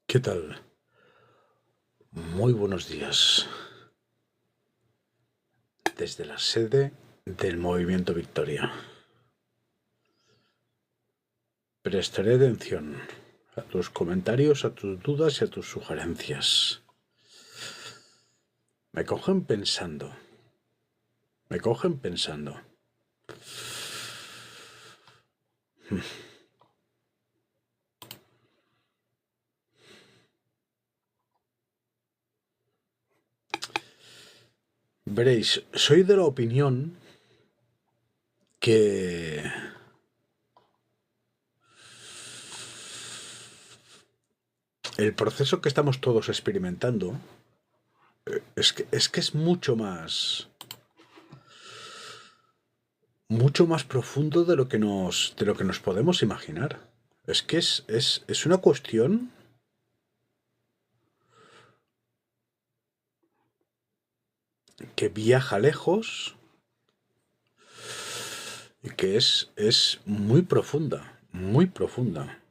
¿Qué tal? Muy buenos días. Desde la sede del Movimiento Victoria. Prestaré atención a tus comentarios, a tus dudas y a tus sugerencias. Me cogen pensando. Me cogen pensando. Veréis, soy de la opinión que el proceso que estamos todos experimentando es mucho más profundo de lo que nos podemos imaginar. Es una cuestión que viaja lejos y que es muy profunda, muy profunda.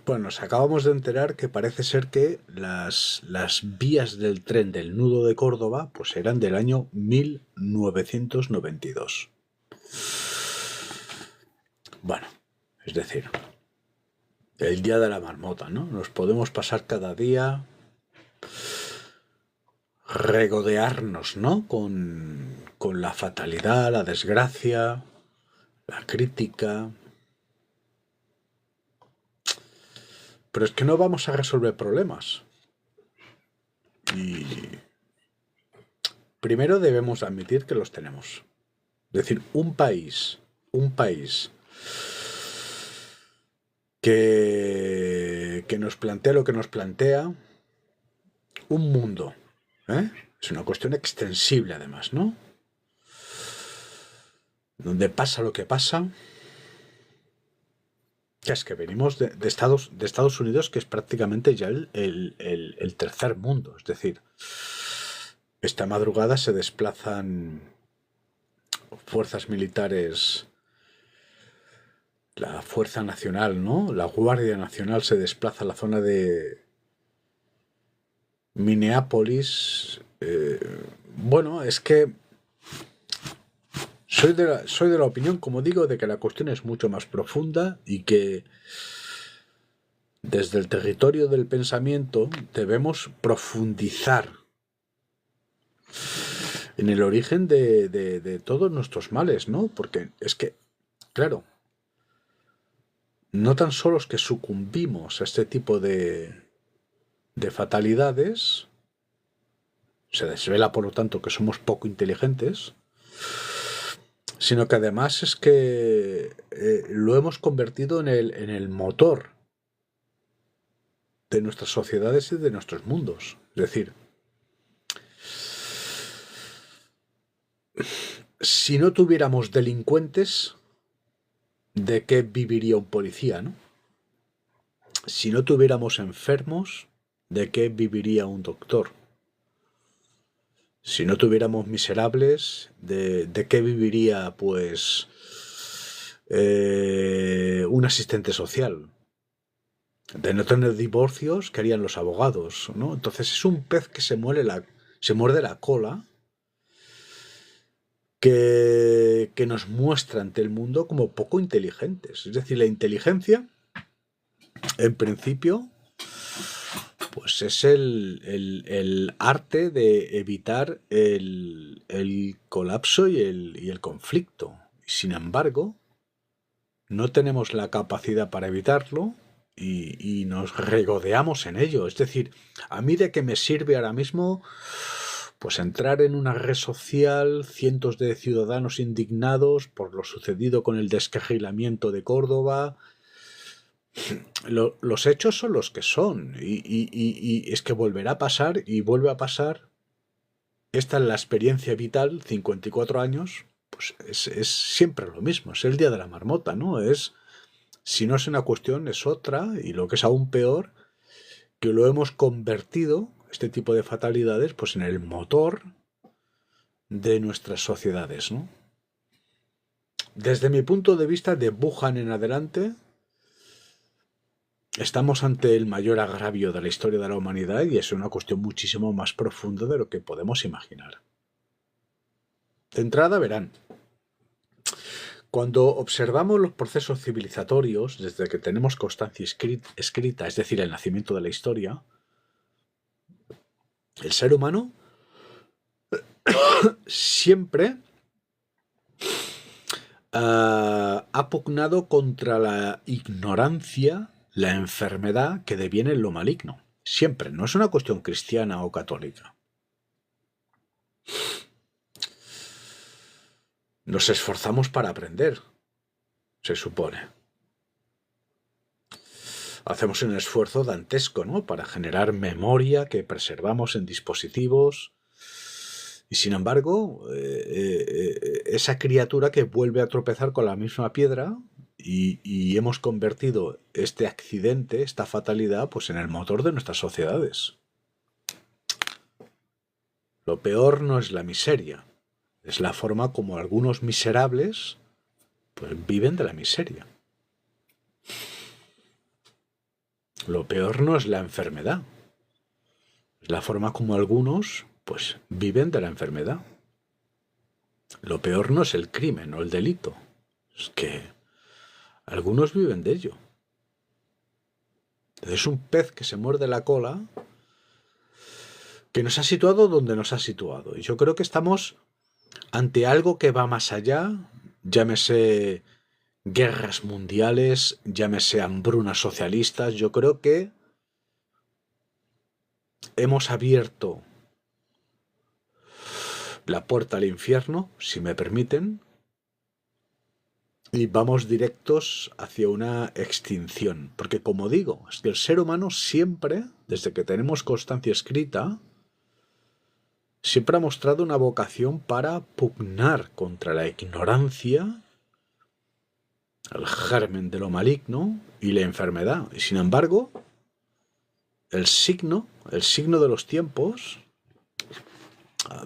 Bueno, nos acabamos de enterar que parece ser que las vías del tren del nudo de Córdoba pues eran del año 1992. Bueno, es decir, el día de la marmota, ¿no? Nos podemos pasar cada día regodearnos, ¿no? Con la fatalidad, la desgracia, la crítica. Pero es que no vamos a resolver problemas. Y primero debemos admitir que los tenemos. Es decir, un país que nos plantea lo que nos plantea, un mundo, ¿eh? Es una cuestión extensible además, ¿no? Donde pasa lo que pasa, que es que venimos de Estados Unidos, que es prácticamente ya el tercer mundo. Es decir, esta madrugada se desplazan fuerzas militares, la Fuerza Nacional, ¿no? La Guardia Nacional se desplaza a la zona de Minneapolis. Bueno, es que soy de la opinión, como digo, de que la cuestión es mucho más profunda y que desde el territorio del pensamiento debemos profundizar en el origen de todos nuestros males, ¿no? Porque es que, claro, no tan solo es que sucumbimos a este tipo de fatalidades, se desvela por lo tanto que somos poco inteligentes, sino que además es que lo hemos convertido en el motor de nuestras sociedades y de nuestros mundos. Es decir, si no tuviéramos delincuentes, ¿de qué viviría un policía, no? Si no tuviéramos enfermos, ¿de qué viviría un doctor? Si no tuviéramos miserables, de qué viviría, pues, un asistente social? De no tener divorcios, ¿qué harían los abogados, no? Entonces es un pez que se muerde la cola, que nos muestra ante el mundo como poco inteligentes. Es decir, la inteligencia, en principio, pues es el arte de evitar el colapso y el conflicto. Sin embargo, no tenemos la capacidad para evitarlo y nos regodeamos en ello. Es decir, ¿a mí de qué me sirve ahora mismo pues entrar en una red social, cientos de ciudadanos indignados por lo sucedido con el descarrilamiento de Córdoba? Los hechos son los que son y es que volverá a pasar y vuelve a pasar. Esta es la experiencia vital, 54 años, pues es siempre lo mismo, es el día de la marmota, ¿no? Si no es una cuestión, es otra, y lo que es aún peor, que lo hemos convertido, este tipo de fatalidades, pues en el motor de nuestras sociedades, ¿no? desde mi punto de vista, de Wuhan en adelante, estamos ante el mayor agravio de la historia de la humanidad y es una cuestión muchísimo más profunda de lo que podemos imaginar. De entrada, verán, cuando observamos los procesos civilizatorios, desde que tenemos constancia escrita, es decir, el nacimiento de la historia, el ser humano siempre ha pugnado contra la ignorancia, la enfermedad que deviene en lo maligno. Siempre, no es una cuestión cristiana o católica. Nos esforzamos para aprender, se supone. Hacemos un esfuerzo dantesco, ¿no?, para generar memoria que preservamos en dispositivos. Y sin embargo, esa criatura que vuelve a tropezar con la misma piedra y hemos convertido este accidente, esta fatalidad, pues en el motor de nuestras sociedades. Lo peor no es la miseria, es la forma como algunos miserables pues viven de la miseria. Lo peor no es la enfermedad, es la forma como algunos pues viven de la enfermedad. Lo peor no es el crimen o el delito, es que algunos viven de ello. Es un pez que se muerde la cola que nos ha situado donde nos ha situado. Y yo creo que estamos ante algo que va más allá, llámese guerras mundiales, llámese hambrunas socialistas. Yo creo que hemos abierto la puerta al infierno, si me permiten, y vamos directos hacia una extinción. Porque como digo, es que el ser humano siempre, desde que tenemos constancia escrita, siempre ha mostrado una vocación para pugnar contra la ignorancia, el germen de lo maligno y la enfermedad. Y sin embargo, el signo de los tiempos,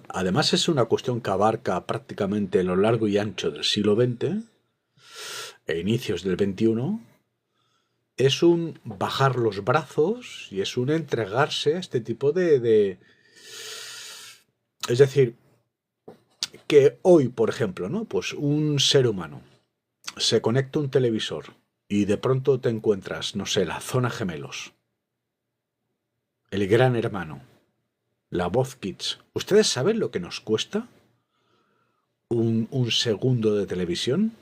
además es una cuestión que abarca prácticamente lo largo y ancho del siglo XX e inicios del XXI, es un bajar los brazos y es un entregarse a este tipo de... Es decir, que hoy, por ejemplo, ¿no?, pues un ser humano se conecta a un televisor y de pronto te encuentras, no sé, la Zona Gemelos, el Gran Hermano, la Voz Kids. ¿Ustedes saben lo que nos cuesta un segundo de televisión?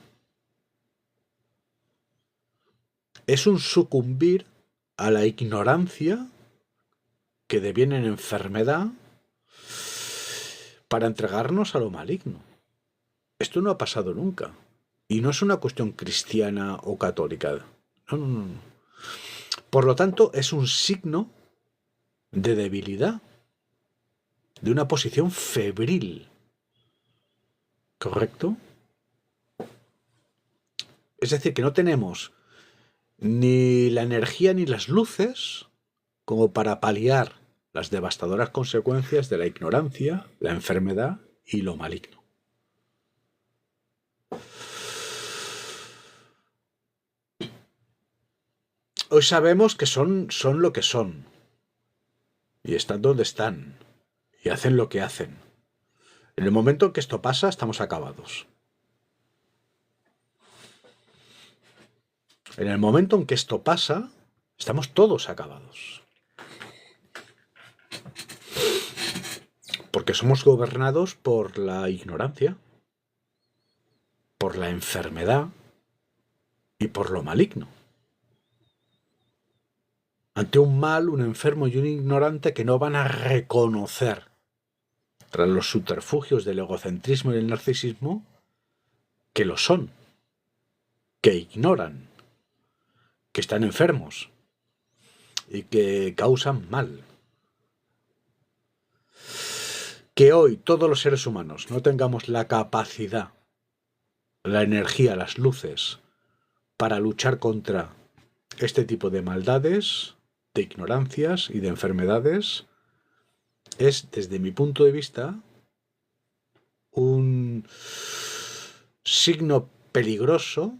Es un sucumbir a la ignorancia que deviene en enfermedad para entregarnos a lo maligno. Esto no ha pasado nunca. Y no es una cuestión cristiana o católica. No, no, no. Por lo tanto, es un signo de debilidad, de una posición febril. ¿Correcto? Es decir, que no tenemos ni la energía ni las luces como para paliar las devastadoras consecuencias de la ignorancia, la enfermedad y lo maligno. Hoy sabemos que son lo que son, y están donde están, y hacen lo que hacen. En el momento en que esto pasa, estamos acabados. En el momento en que esto pasa, estamos todos acabados. Porque somos gobernados por la ignorancia, por la enfermedad y por lo maligno. Ante un mal, un enfermo y un ignorante que no van a reconocer, tras los subterfugios del egocentrismo y el narcisismo, que lo son, que ignoran, que están enfermos y que causan mal. Que hoy todos los seres humanos no tengamos la capacidad, la energía, las luces para luchar contra este tipo de maldades, de ignorancias y de enfermedades, es, desde mi punto de vista, un signo peligroso,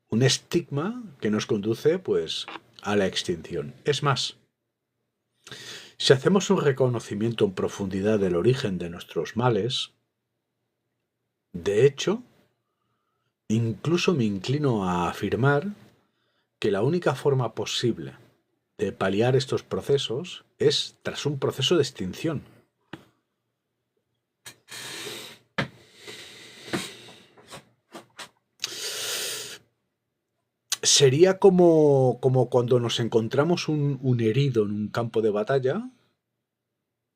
un estigma que nos conduce, pues, a la extinción. Es más, si hacemos un reconocimiento en profundidad del origen de nuestros males, de hecho, incluso me inclino a afirmar que la única forma posible de paliar estos procesos es tras un proceso de extinción. Sería como cuando nos encontramos un herido en un campo de batalla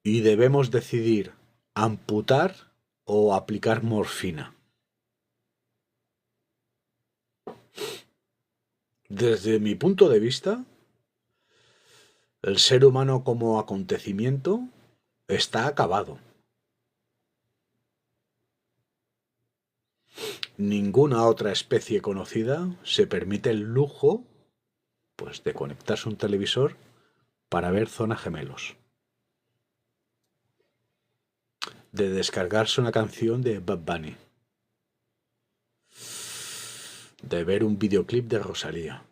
y debemos decidir amputar o aplicar morfina. Desde mi punto de vista, el ser humano como acontecimiento está acabado. Ninguna otra especie conocida se permite el lujo, pues, de conectarse a un televisor para ver Zona Gemelos, de descargarse una canción de Bad Bunny, de ver un videoclip de Rosalía.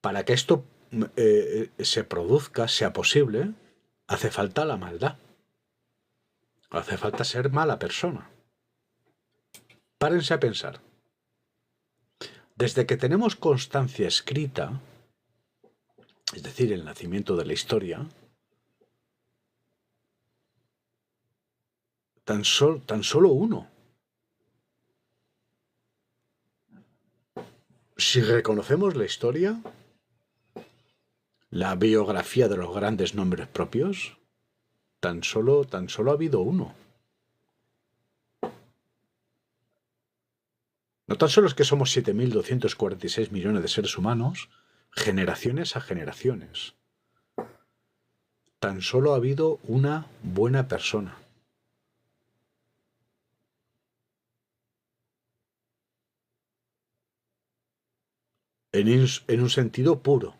Para que esto se produzca, sea posible, hace falta la maldad. Hace falta ser mala persona. Párense a pensar. Desde que tenemos constancia escrita, es decir, el nacimiento de la historia, tan solo uno. Si reconocemos la historia, la biografía de los grandes nombres propios, tan solo ha habido uno. No tan solo es que somos 7.246 millones de seres humanos, generaciones a generaciones. Tan solo ha habido una buena persona. En un sentido puro.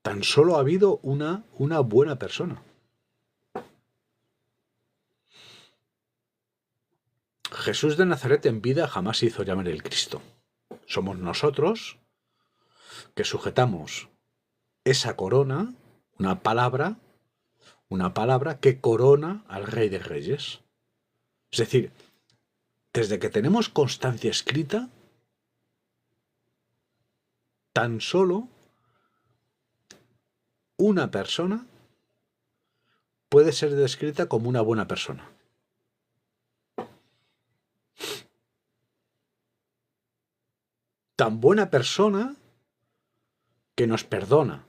Tan solo ha habido una buena persona. Jesús de Nazaret en vida jamás se hizo llamar el Cristo. Somos nosotros que sujetamos esa corona, una palabra que corona al Rey de Reyes. Es decir, desde que tenemos constancia escrita, tan solo una persona puede ser descrita como una buena persona. Tan buena persona que nos perdona,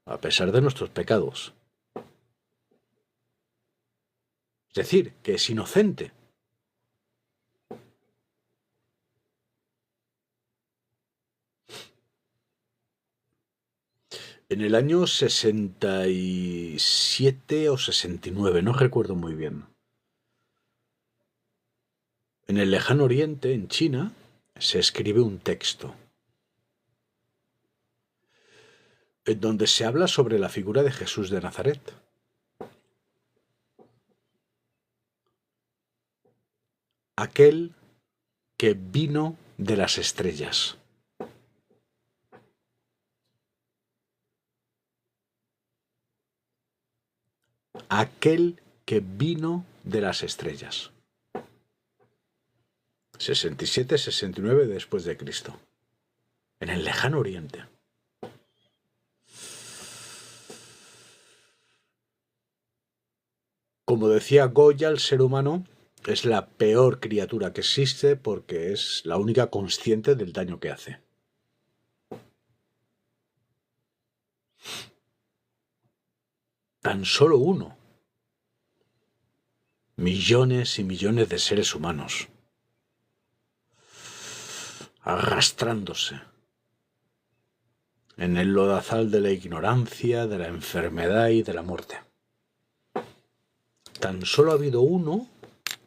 a pesar de nuestros pecados. Es decir, que es inocente. En el año 67 o 69, no recuerdo muy bien. En el lejano oriente, en China, se escribe un texto en donde se habla sobre la figura de Jesús de Nazaret. Aquel que vino de las estrellas. Aquel que vino de las estrellas. 67-69 después de Cristo. En el lejano oriente. Como decía Goya, el ser humano es la peor criatura que existe porque es la única consciente del daño que hace. Tan solo uno. Millones y millones de seres humanos arrastrándose en el lodazal de la ignorancia, de la enfermedad y de la muerte. Tan solo ha habido uno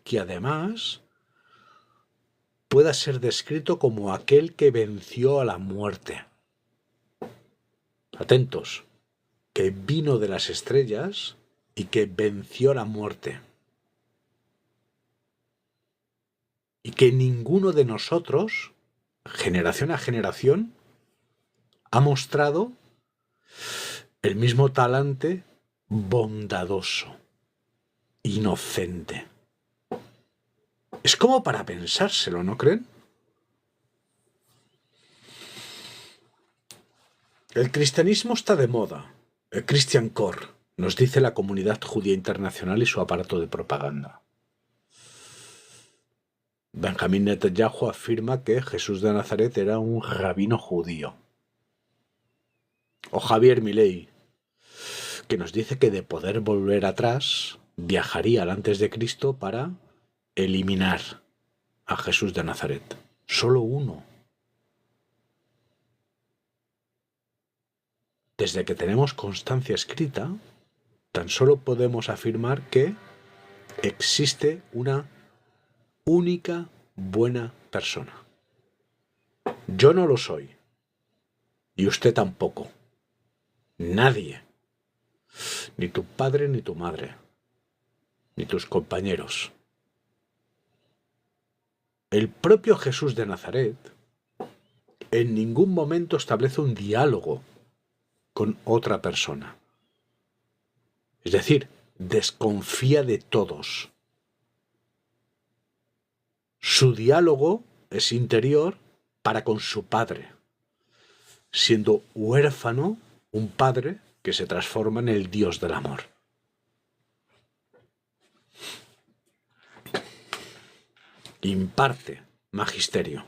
que además pueda ser descrito como aquel que venció a la muerte. Atentos, que vino de las estrellas y que venció la muerte. Y que ninguno de nosotros, generación a generación, ha mostrado el mismo talante bondadoso, inocente. Es como para pensárselo, ¿no creen? El cristianismo está de moda. El Christian Core, nos dice la comunidad judía internacional y su aparato de propaganda. Benjamín Netanyahu afirma que Jesús de Nazaret era un rabino judío. O Javier Milei, que nos dice que de poder volver atrás, viajaría al antes de Cristo para eliminar a Jesús de Nazaret. Solo uno. Desde que tenemos constancia escrita, tan solo podemos afirmar que existe una única buena persona. Yo no lo soy. Y usted tampoco. Nadie. Ni tu padre ni tu madre. Ni tus compañeros. El propio Jesús de Nazaret en ningún momento establece un diálogo con otra persona. Es decir, desconfía de todos. Su diálogo es interior para con su padre, siendo huérfano un padre que se transforma en el Dios del amor. Imparte magisterio,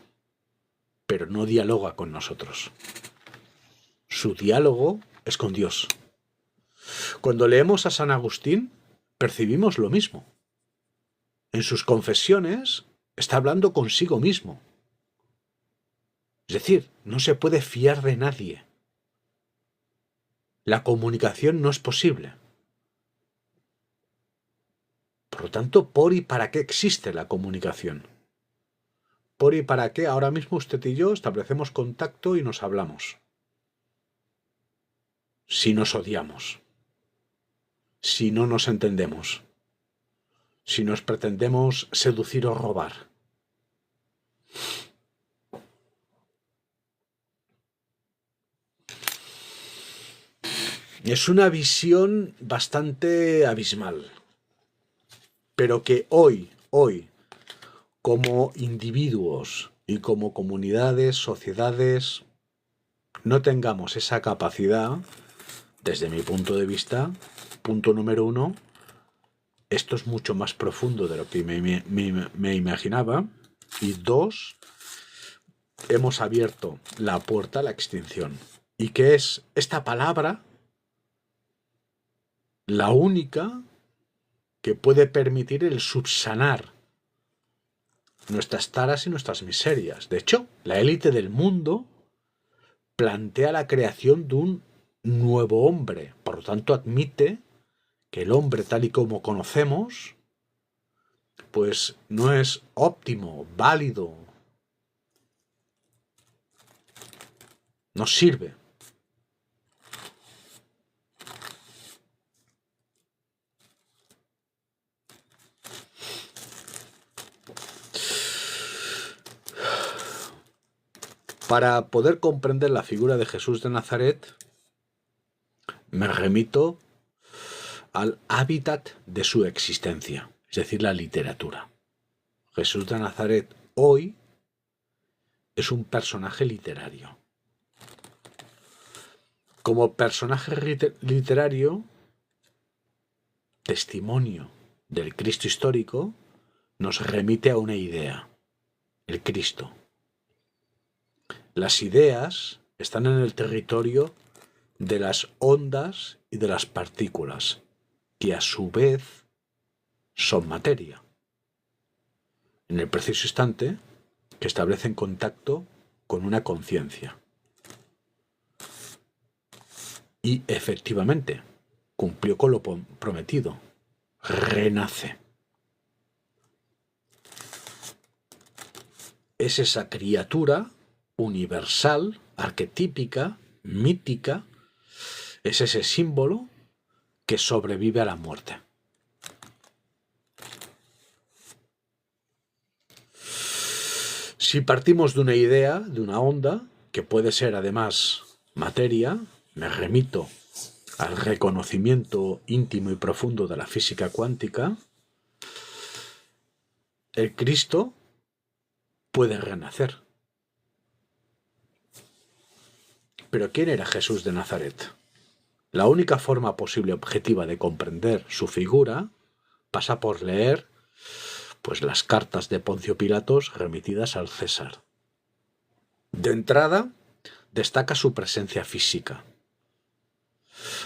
pero no dialoga con nosotros. Su diálogo es con Dios. Cuando leemos a San Agustín, percibimos lo mismo. En sus confesiones está hablando consigo mismo. Es decir, no se puede fiar de nadie. La comunicación no es posible. Por lo tanto, ¿por y para qué existe la comunicación? ¿Por y para qué ahora mismo usted y yo establecemos contacto y nos hablamos? Si nos odiamos, si no nos entendemos, si nos pretendemos seducir o robar. Es una visión bastante abismal, pero que hoy, como individuos y como comunidades, sociedades, no tengamos esa capacidad, desde mi punto de vista, punto número 1, esto es mucho más profundo de lo que me imaginaba, y 2, hemos abierto la puerta a la extinción. ¿Y qué es esta palabra? La única que puede permitir el subsanar nuestras taras y nuestras miserias. De hecho, la élite del mundo plantea la creación de un nuevo hombre. Por lo tanto, admite que el hombre tal y como conocemos, pues no es óptimo, válido, no sirve. Para poder comprender la figura de Jesús de Nazaret, me remito al hábitat de su existencia, es decir, la literatura. Jesús de Nazaret hoy es un personaje literario. Como personaje literario, testimonio del Cristo histórico, nos remite a una idea, el Cristo. Las ideas están en el territorio de las ondas y de las partículas, que a su vez son materia. En el preciso instante que establecen contacto con una conciencia. Y efectivamente, cumplió con lo prometido. Renace. Es esa criatura universal, arquetípica, mítica, es ese símbolo que sobrevive a la muerte. Si partimos de una idea, de una onda, que puede ser además materia, me remito al reconocimiento íntimo y profundo de la física cuántica, el Cristo puede renacer. Pero ¿quién era Jesús de Nazaret? La única forma posible objetiva de comprender su figura pasa por leer pues las cartas de Poncio Pilatos remitidas al César. De entrada, destaca su presencia física,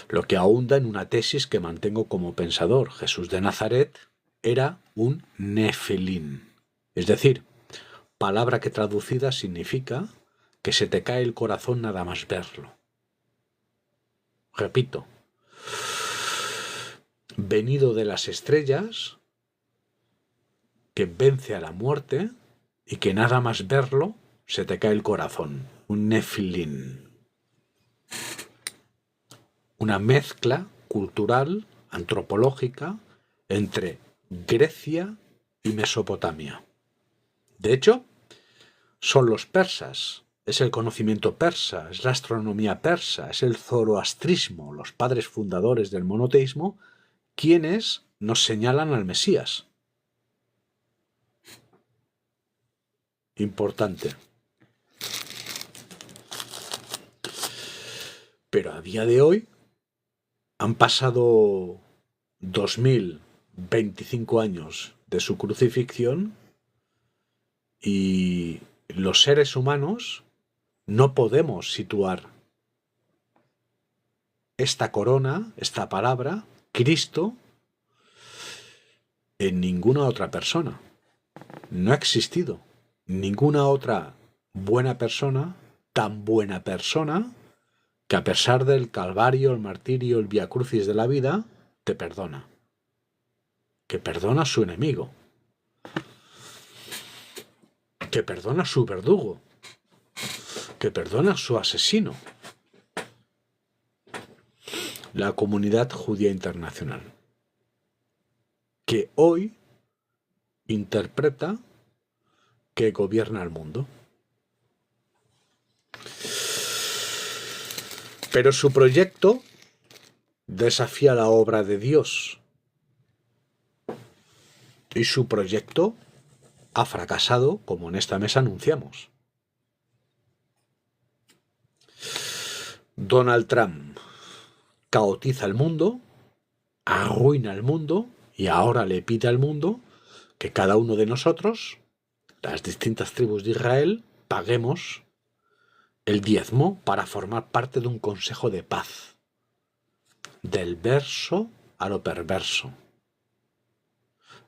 lo que ahonda en una tesis que mantengo como pensador. Jesús de Nazaret era un nefilín, es decir, palabra que traducida significa que se te cae el corazón nada más verlo. Repito, venido de las estrellas, que vence a la muerte y que nada más verlo se te cae el corazón. Un nefilín. Una mezcla cultural, antropológica, entre Grecia y Mesopotamia. De hecho, son los persas, es el conocimiento persa, es la astronomía persa, es el zoroastrismo, los padres fundadores del monoteísmo, quienes nos señalan al Mesías. Importante. Pero a día de hoy han pasado 2025 años de su crucifixión y los seres humanos no podemos situar esta corona, esta palabra, Cristo, en ninguna otra persona. No ha existido ninguna otra buena persona, tan buena persona, que a pesar del calvario, el martirio, el viacrucis de la vida, te perdona. Que perdona a su enemigo. Que perdona a su verdugo. Que perdona a su asesino. La comunidad judía internacional. Que hoy interpreta que gobierna el mundo. Pero su proyecto desafía la obra de Dios. Y su proyecto ha fracasado, como en esta mesa anunciamos. Donald Trump caotiza el mundo, arruina el mundo y ahora le pide al mundo que cada uno de nosotros, las distintas tribus de Israel, paguemos el diezmo para formar parte de un consejo de paz, del verso a lo perverso.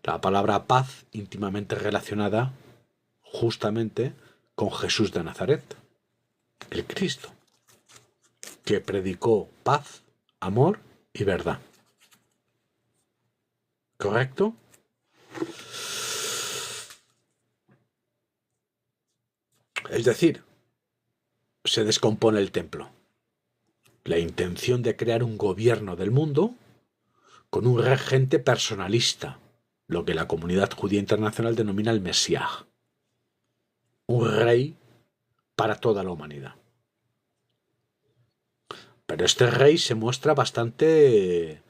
La palabra paz íntimamente relacionada justamente con Jesús de Nazaret, el Cristo, que predicó paz, amor y verdad. ¿Correcto? Es decir, se descompone el templo. La intención de crear un gobierno del mundo con un regente personalista, lo que la comunidad judía internacional denomina el Mesías. Un rey para toda la humanidad. Pero este rey se muestra bastante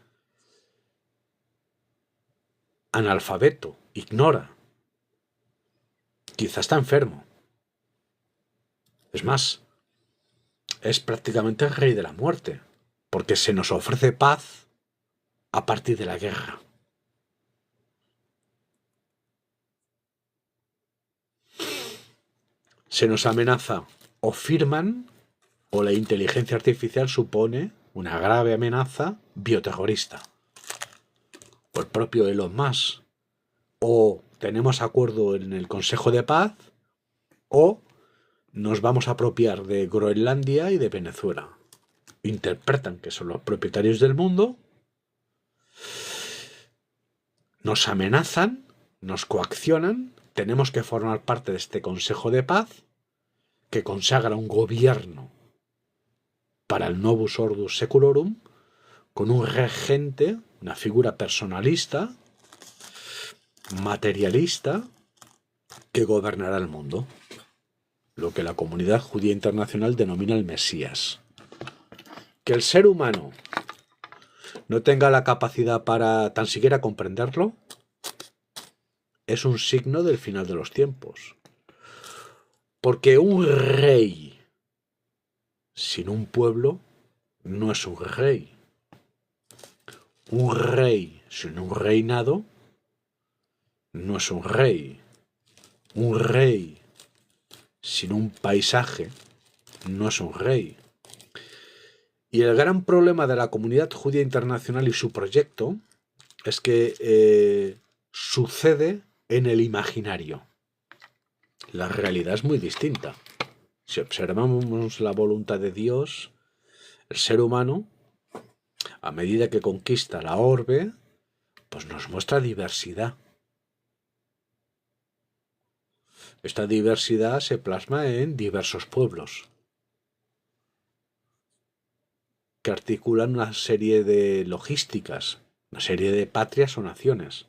analfabeto, ignora. Quizá está enfermo. Es más, es prácticamente el rey de la muerte, porque se nos ofrece paz a partir de la guerra. Se nos amenaza o firman o la inteligencia artificial supone una grave amenaza bioterrorista. O el propio Elon Musk. O tenemos acuerdo en el Consejo de Paz o nos vamos a apropiar de Groenlandia y de Venezuela. Interpretan que son los propietarios del mundo, nos amenazan, nos coaccionan, tenemos que formar parte de este Consejo de Paz que consagra un gobierno para el Novus Ordus Seculorum con un regente, una figura personalista, materialista, que gobernará el mundo, lo que la comunidad judía internacional denomina el Mesías. Que el ser humano no tenga la capacidad para tan siquiera comprenderlo es un signo del final de los tiempos. Porque un rey sin un pueblo no es un rey. Un rey sin un reinado no es un rey. Un rey sin un paisaje no es un rey. Y el gran problema de la comunidad judía internacional y su proyecto es que sucede en el imaginario. La realidad es muy distinta. Si observamos la voluntad de Dios, el ser humano, a medida que conquista la orbe, pues nos muestra diversidad. Esta diversidad se plasma en diversos pueblos que articulan una serie de logísticas, una serie de patrias o naciones.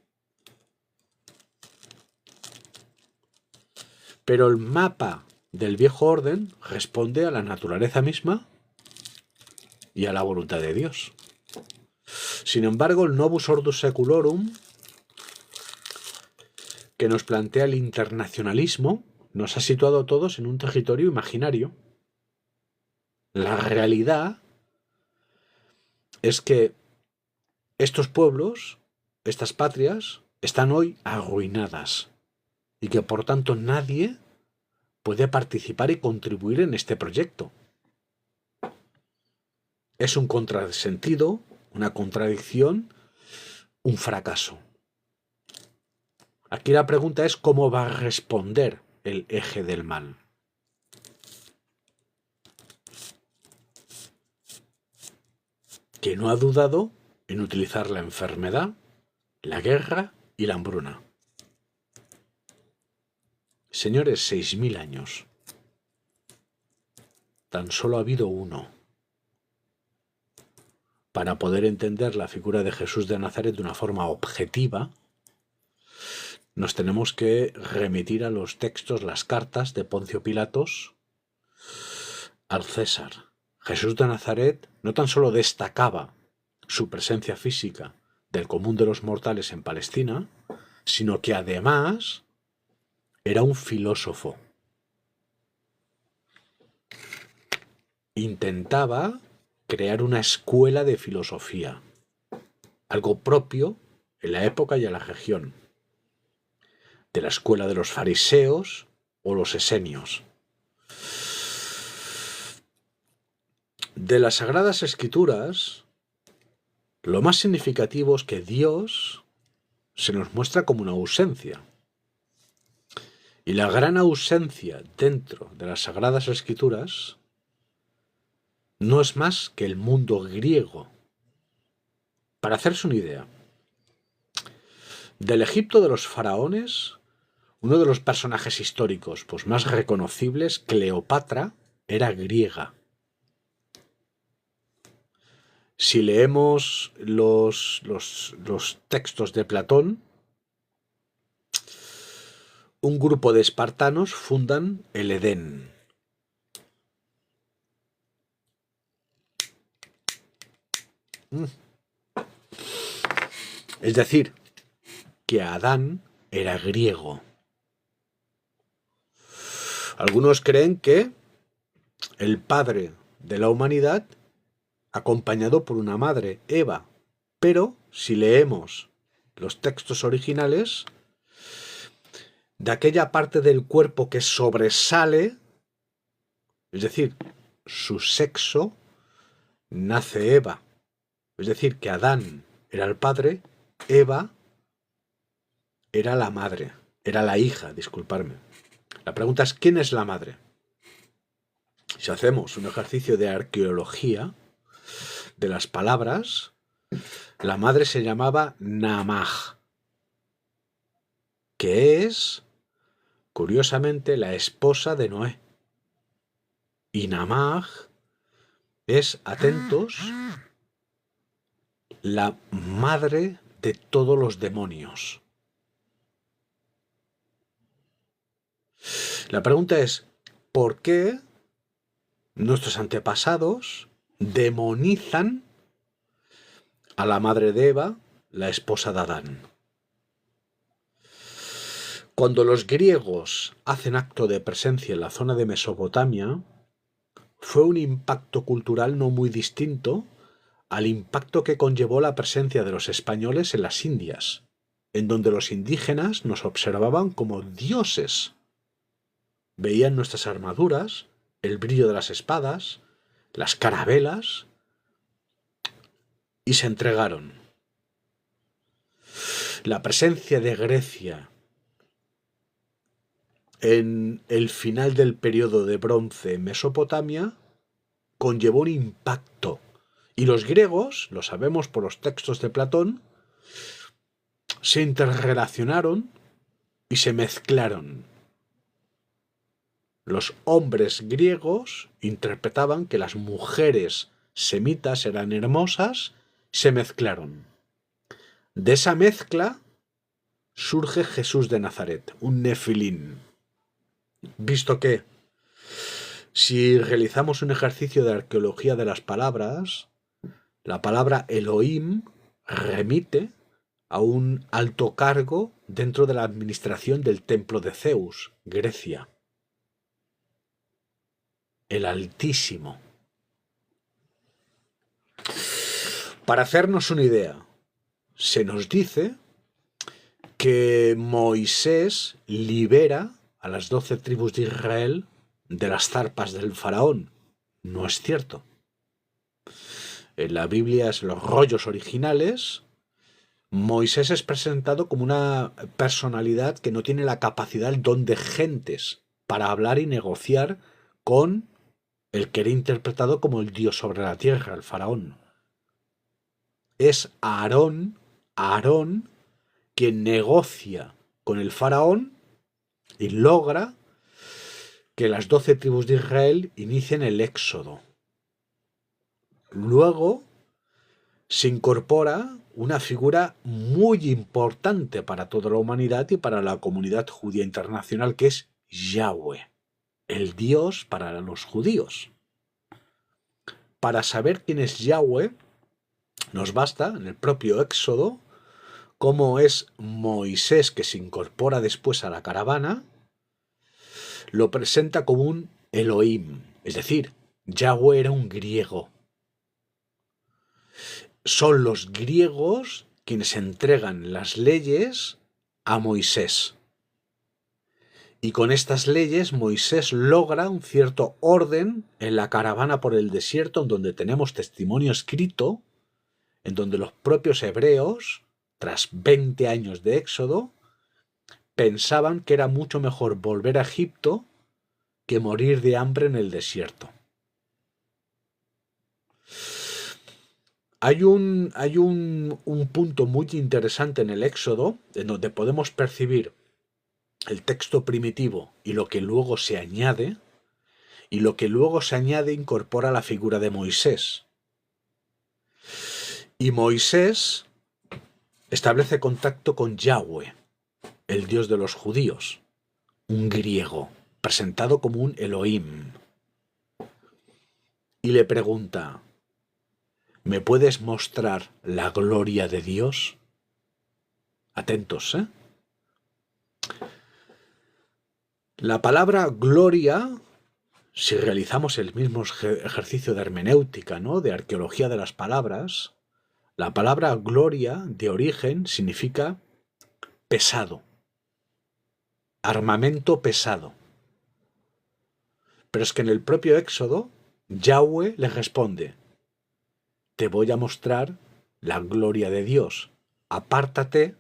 Pero el mapa del viejo orden responde a la naturaleza misma y a la voluntad de Dios. Sin embargo, el Novus Ordus Seculorum, que nos plantea el internacionalismo, nos ha situado a todos en un territorio imaginario. La realidad es que estos pueblos, estas patrias, están hoy arruinadas y que por tanto nadie puede participar y contribuir en este proyecto. Es un contrasentido, una contradicción, un fracaso. Aquí la pregunta es cómo va a responder el eje del mal. Que no ha dudado en utilizar la enfermedad, la guerra y la hambruna. Señores, 6.000 años. Tan solo ha habido uno. Para poder entender la figura de Jesús de Nazaret de una forma objetiva, nos tenemos que remitir a los textos, las cartas de Poncio Pilatos al César. Jesús de Nazaret no tan solo destacaba su presencia física del común de los mortales en Palestina, sino que además era un filósofo. Intentaba crear una escuela de filosofía, algo propio en la época y en la región, de la escuela de los fariseos o los esenios. De las Sagradas Escrituras, lo más significativo es que Dios se nos muestra como una ausencia. Y la gran ausencia dentro de las Sagradas Escrituras no es más que el mundo griego. Para hacerse una idea, del Egipto de los faraones, uno de los personajes históricos pues, más reconocibles, Cleopatra, era griega. Si leemos los textos de Platón, un grupo de espartanos fundan el Edén. Es decir, que Adán era griego. Algunos creen que el padre de la humanidad, acompañado por una madre, Eva, pero si leemos los textos originales, de aquella parte del cuerpo que sobresale, es decir, su sexo, nace Eva. Es decir, que Adán era el padre, Eva era la madre, era la hija, disculparme. La pregunta es, ¿quién es la madre? Si hacemos un ejercicio de arqueología de las palabras, la madre se llamaba Namaj, que es, curiosamente, la esposa de Noé. Y Namaj es, atentos, la madre de todos los demonios. La pregunta es, ¿por qué nuestros antepasados demonizan a la madre de Eva, la esposa de Adán? Cuando los griegos hacen acto de presencia en la zona de Mesopotamia, fue un impacto cultural no muy distinto al impacto que conllevó la presencia de los españoles en las Indias, en donde los indígenas nos observaban como dioses. Veían nuestras armaduras, el brillo de las espadas, las carabelas, y se entregaron. La presencia de Grecia en el final del periodo de bronce en Mesopotamia conllevó un impacto. Y los griegos, lo sabemos por los textos de Platón, se interrelacionaron y se mezclaron. Los hombres griegos interpretaban que las mujeres semitas eran hermosas, se mezclaron. De esa mezcla surge Jesús de Nazaret, un nefilín. Visto que, si realizamos un ejercicio de arqueología de las palabras, la palabra Elohim remite a un alto cargo dentro de la administración del templo de Zeus, Grecia. El Altísimo. Para hacernos una idea, se nos dice que Moisés libera a las 12 tribus de Israel de las zarpas del faraón. No es cierto. En la Biblia, en los rollos originales, Moisés es presentado como una personalidad que no tiene la capacidad, el don de gentes para hablar y negociar con el que era interpretado como el Dios sobre la tierra, el faraón. Es Aarón quien negocia con el faraón y logra que las 12 tribus de Israel inicien el éxodo. Luego se incorpora una figura muy importante para toda la humanidad y para la comunidad judía internacional, que es Yahweh, el Dios para los judíos. Para saber quién es Yahweh, nos basta en el propio Éxodo cómo es Moisés, que se incorpora después a la caravana, lo presenta como un Elohim, es decir, Yahweh era un griego. Son los griegos quienes entregan las leyes a Moisés. Y con estas leyes Moisés logra un cierto orden en la caravana por el desierto, en donde tenemos testimonio escrito, en donde los propios hebreos, tras 20 años de éxodo, pensaban que era mucho mejor volver a Egipto que morir de hambre en el desierto. Hay un punto muy interesante en el Éxodo, en donde podemos percibir el texto primitivo y lo que luego se añade, y lo que luego se añade incorpora la figura de Moisés. Y Moisés establece contacto con Yahweh, el Dios de los judíos, un griego, presentado como un Elohim. Y le pregunta: ¿me puedes mostrar la gloria de Dios? Atentos, ¿eh? La palabra gloria, si realizamos el mismo ejercicio de hermenéutica, ¿no?, de arqueología de las palabras, la palabra gloria de origen significa pesado, armamento pesado. Pero es que en el propio Éxodo, Yahweh le responde: te voy a mostrar la gloria de Dios. Apártate,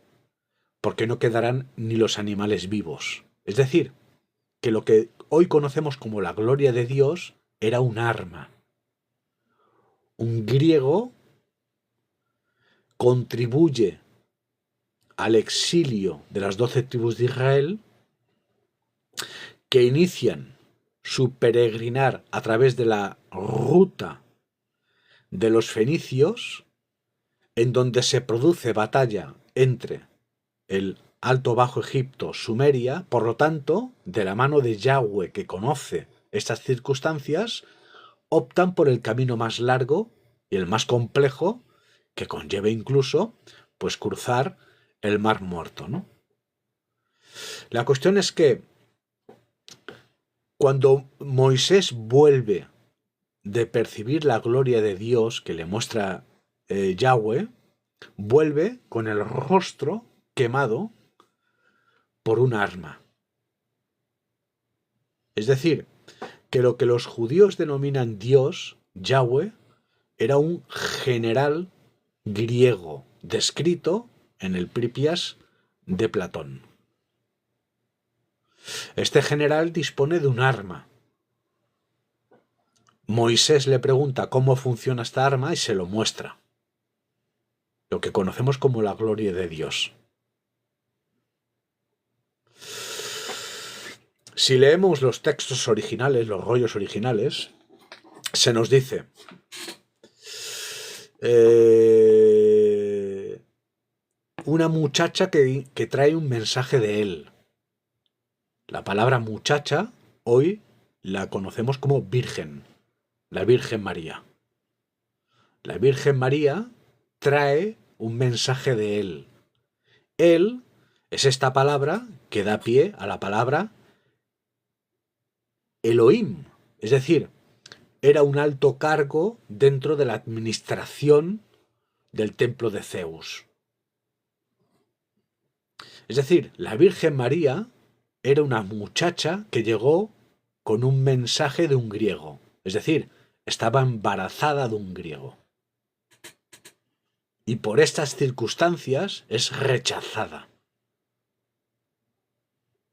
porque no quedarán ni los animales vivos. Es decir, que lo que hoy conocemos como la gloria de Dios era un arma. Un griego contribuye al exilio de las 12 tribus de Israel, que inician su peregrinar a través de la ruta de los fenicios, en donde se produce batalla entre el Alto Bajo Egipto, Sumeria, por lo tanto, de la mano de Yahweh, que conoce estas circunstancias, optan por el camino más largo y el más complejo, que conlleva incluso pues cruzar el Mar Muerto, ¿no? La cuestión es que cuando Moisés vuelve de percibir la gloria de Dios que le muestra Yahweh, vuelve con el rostro quemado por un arma. Es decir, que lo que los judíos denominan Dios, Yahweh, era un general griego descrito en el Pripias de Platón. Este general dispone de un arma. Moisés le pregunta cómo funciona esta arma y se lo muestra. Lo que conocemos como la gloria de Dios. Si leemos los textos originales, los rollos originales, se nos dice una muchacha que trae un mensaje de él. La palabra muchacha hoy la conocemos como Virgen, la Virgen María. La Virgen María trae un mensaje de él. Él es esta palabra que da pie a la palabra Elohim, es decir, era un alto cargo dentro de la administración del templo de Zeus. Es decir, la Virgen María era una muchacha que llegó con un mensaje de un griego, es decir, estaba embarazada de un griego. Y por estas circunstancias es rechazada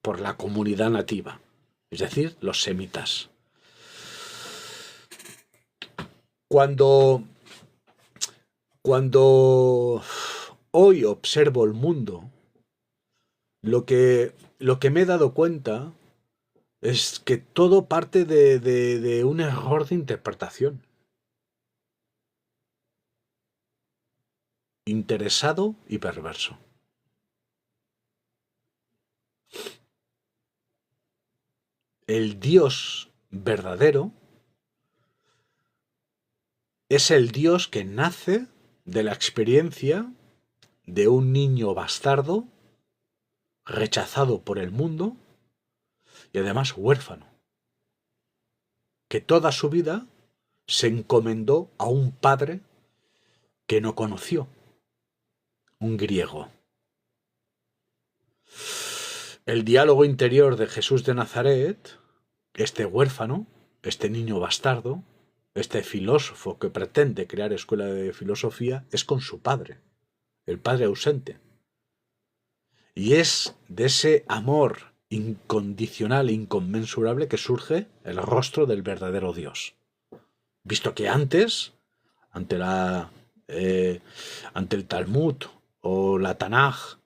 por la comunidad nativa, es decir, los semitas. Cuando hoy observo el mundo, lo que me he dado cuenta es que todo parte de un error de interpretación. Interesado y perverso. El Dios verdadero es el Dios que nace de la experiencia de un niño bastardo, rechazado por el mundo y además huérfano, que toda su vida se encomendó a un padre que no conoció, un griego. El diálogo interior de Jesús de Nazaret, este huérfano, este niño bastardo, este filósofo que pretende crear escuela de filosofía, es con su padre, el padre ausente. Y es de ese amor incondicional e inconmensurable que surge el rostro del verdadero Dios. Visto que antes, ante el Talmud o la Tanaj,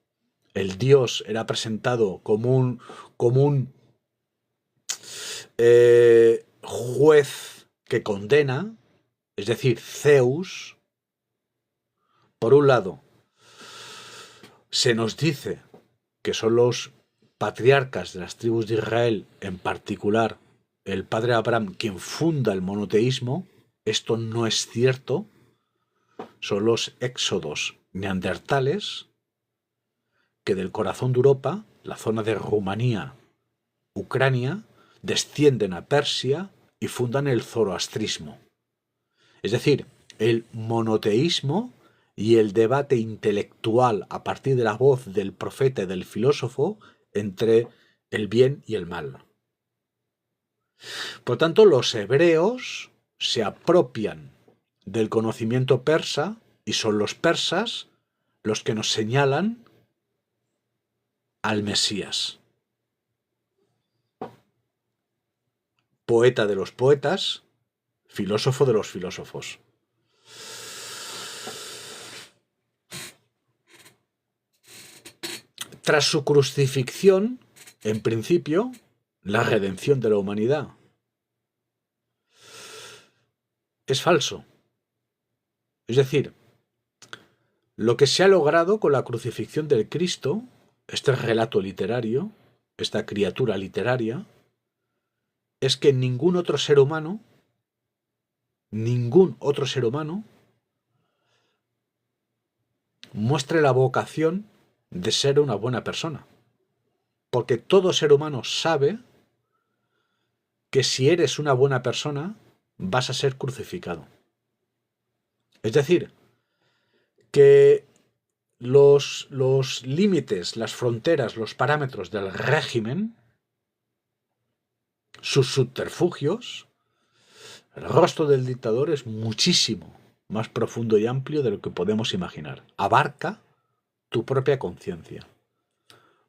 el Dios era presentado como un juez que condena, es decir, Zeus. Por un lado, se nos dice que son los patriarcas de las tribus de Israel, en particular el padre Abraham, quien funda el monoteísmo. Esto no es cierto. Son los éxodos neandertales que del corazón de Europa, la zona de Rumanía, Ucrania, descienden a Persia y fundan el zoroastrismo. Es decir, el monoteísmo y el debate intelectual a partir de la voz del profeta y del filósofo entre el bien y el mal. Por tanto, los hebreos se apropian del conocimiento persa y son los persas los que nos señalan al Mesías. Poeta de los poetas, filósofo de los filósofos. Tras su crucifixión, en principio, la redención de la humanidad. Es falso. Es decir, Lo que se ha logrado con la crucifixión del Cristo, este relato literario, esta criatura literaria, es que ningún otro ser humano, muestre la vocación de ser una buena persona. Porque todo ser humano sabe que si eres una buena persona, vas a ser crucificado. Es decir, que los límites, las fronteras, los parámetros del régimen, sus subterfugios, el rostro del dictador es muchísimo más profundo y amplio de lo que podemos imaginar. Abarca tu propia conciencia.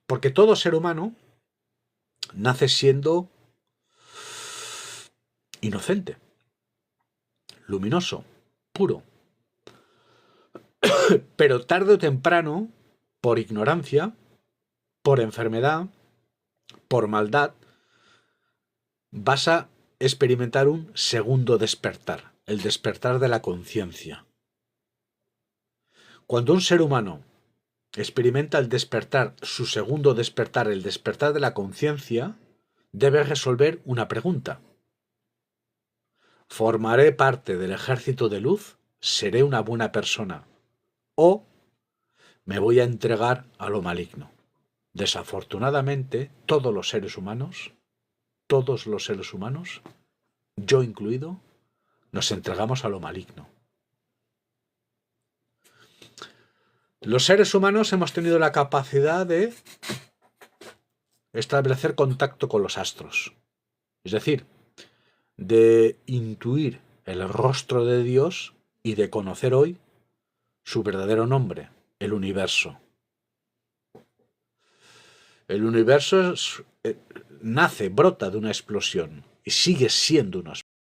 Porque todo ser humano nace siendo inocente, luminoso, puro. Pero tarde o temprano, por ignorancia, por enfermedad, por maldad, vas a experimentar un segundo despertar, el despertar de la conciencia. Cuando un ser humano experimenta el despertar, su segundo despertar, el despertar de la conciencia, debe resolver una pregunta. ¿Formaré parte del ejército de luz? ¿Seré una buena persona? ¿O me voy a entregar a lo maligno? Desafortunadamente, todos los seres humanos, yo incluido, nos entregamos a lo maligno. Los seres humanos hemos tenido la capacidad de establecer contacto con los astros, es decir, de intuir el rostro de Dios y de conocer hoy su verdadero nombre, el universo. El universo nace, brota de una explosión y sigue siendo una